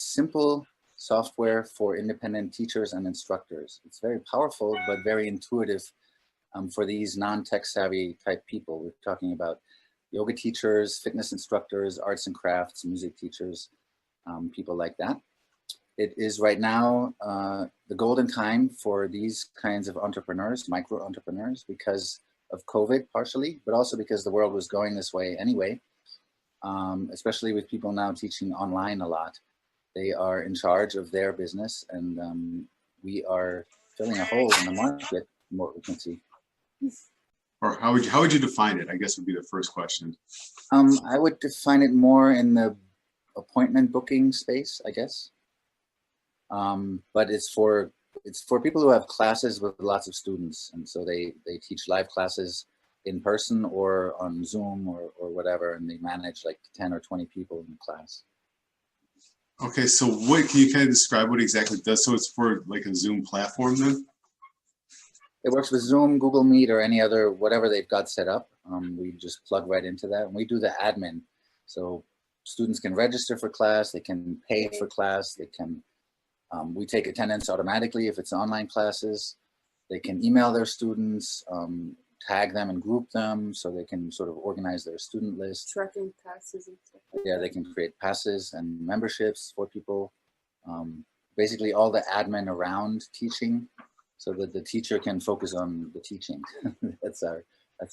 simple software for independent teachers and instructors. It's very powerful, but very intuitive for these non-tech savvy type people. We're talking about yoga teachers, fitness instructors, arts and crafts, music teachers, people like that. It is right now the golden time for these kinds of entrepreneurs, micro entrepreneurs, because of COVID partially, but also because the world was going this way anyway, especially with people now teaching online a lot. They are in charge of their business, and we are filling a hole in the market from what we can see. Or how would you define it? I guess would be the first question. I would define it more in the appointment booking space, I guess. But it's for people who have classes with lots of students, and so they teach live classes in person or on Zoom or whatever, and they manage like 10 or 20 people in the class. Okay, so what can you kind of describe what exactly it does? So it's for like a Zoom platform then? It works with Zoom, Google Meet, or any other, whatever they've got set up. We just plug right into that, and we do the admin. So students can register for class, they can pay for class, they can, we take attendance automatically if it's online classes. They can email their students, tag them and group them so they can sort of organize their student list. Tracking passes and stuff. Yeah, they can create passes and memberships for people. Basically all the admin around teaching so that the teacher can focus on the teaching. That's our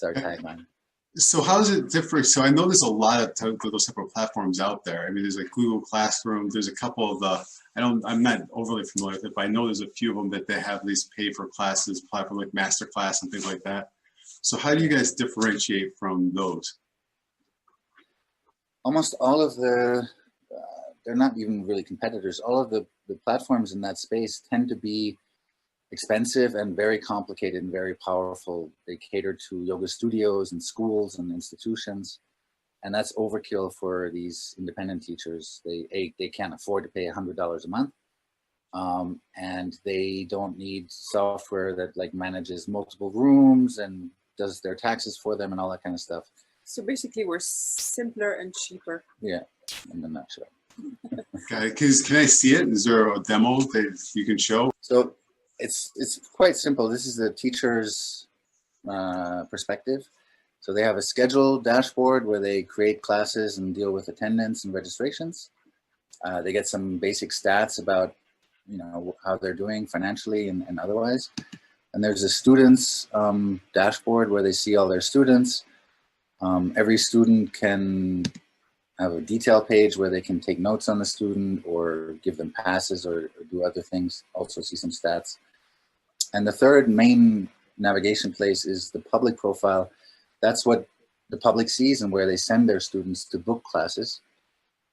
tagline. So how does it differ? So I know there's a lot of those separate platforms out there. I mean, there's like Google Classroom. There's a couple of the, I'm not overly familiar with it, but I know there's a few of them that they have these pay for classes, platform like Masterclass and things like that. So how do you guys differentiate from those? Almost all of the, they're not even really competitors. All of the platforms in that space tend to be expensive and very complicated and very powerful. They cater to yoga studios and schools and institutions, and that's overkill for these independent teachers. They can't afford to pay $100 a month, and they don't need software that like manages multiple rooms and does their taxes for them and all that kind of stuff. So basically we're simpler and cheaper. Yeah, in a nutshell. Okay, can I see it? Is there a demo that you can show? So it's quite simple. This is the teacher's perspective. So they have a schedule dashboard where they create classes and deal with attendance and registrations. They get some basic stats about, you know, how they're doing financially and otherwise. And there's a student's dashboard where they see all their students. Every student can have a detail page where they can take notes on the student or give them passes or do other things, also see some stats. And the third main navigation place is the public profile. That's what the public sees and where they send their students to book classes.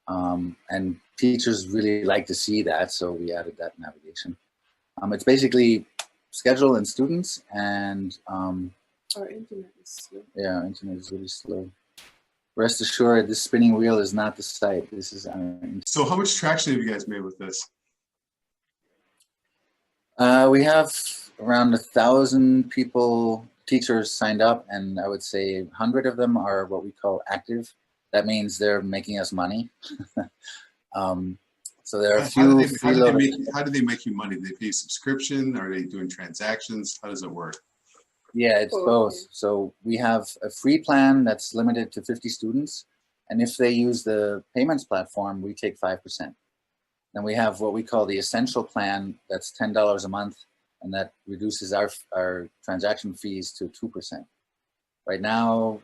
And teachers really like to see that, so we added that navigation. It's basically schedule and students, and our internet is slow. Yeah, our internet is really slow. Rest assured, this spinning wheel is not the site. This is our internet. So how much traction have you guys made with this? We have around 1,000 people, teachers signed up, and I would say 100 of them are what we call active. That means they're making us money. So there are a few. How do they make you money? Do they pay subscription? Are they doing transactions? How does it work? Yeah, it's both. So we have a free plan that's limited to 50 students. And if they use the payments platform, we take 5%. Then we have what we call the essential plan. That's $10 a month. And that reduces our transaction fees to 2%. Right now,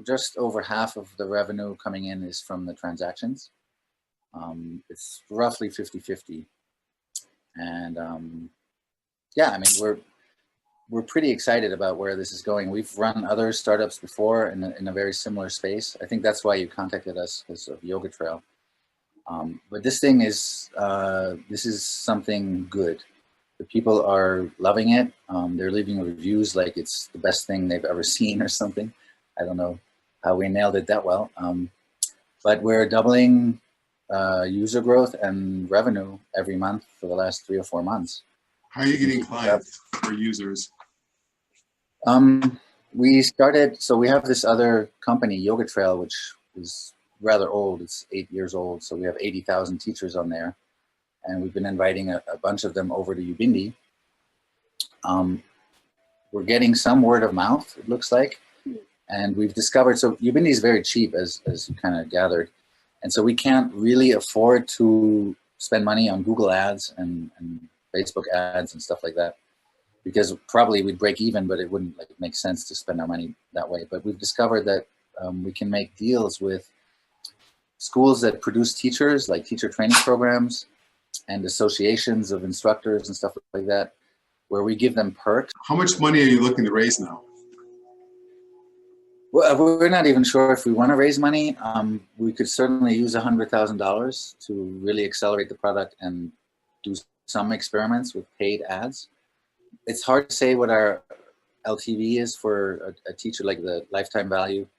just over half of the revenue coming in is from the transactions. It's roughly 50-50. And yeah, I mean, we're pretty excited about where this is going. We've run other startups before in a very similar space. I think that's why you contacted us, because of Yoga Trail. But this thing is, this is something good. The people are loving it. They're leaving reviews like it's the best thing they've ever seen or something. I don't know how we nailed it that well. But we're doubling user growth and revenue every month for the last 3 or 4 months. How are you getting clients or users? We started, so we have this other company, Yoga Trail, which is rather old. It's 8 years old, so we have 80,000 teachers on there, and we've been inviting a bunch of them over to Ubindi. We're getting some word of mouth, it looks like, and we've discovered, so Ubindi is very cheap, as you kind of gathered, and so we can't really afford to spend money on Google ads and Facebook ads and stuff like that, because probably we'd break even, but it wouldn't like make sense to spend our money that way. But we've discovered that we can make deals with schools that produce teachers, like teacher training programs, and associations of instructors and stuff like that, where we give them perks. How much money are you looking to raise now? Well, we're not even sure if we want to raise money. We could certainly use $100,000 to really accelerate the product and do some experiments with paid ads. It's hard to say what our LTV is for a teacher, like the lifetime value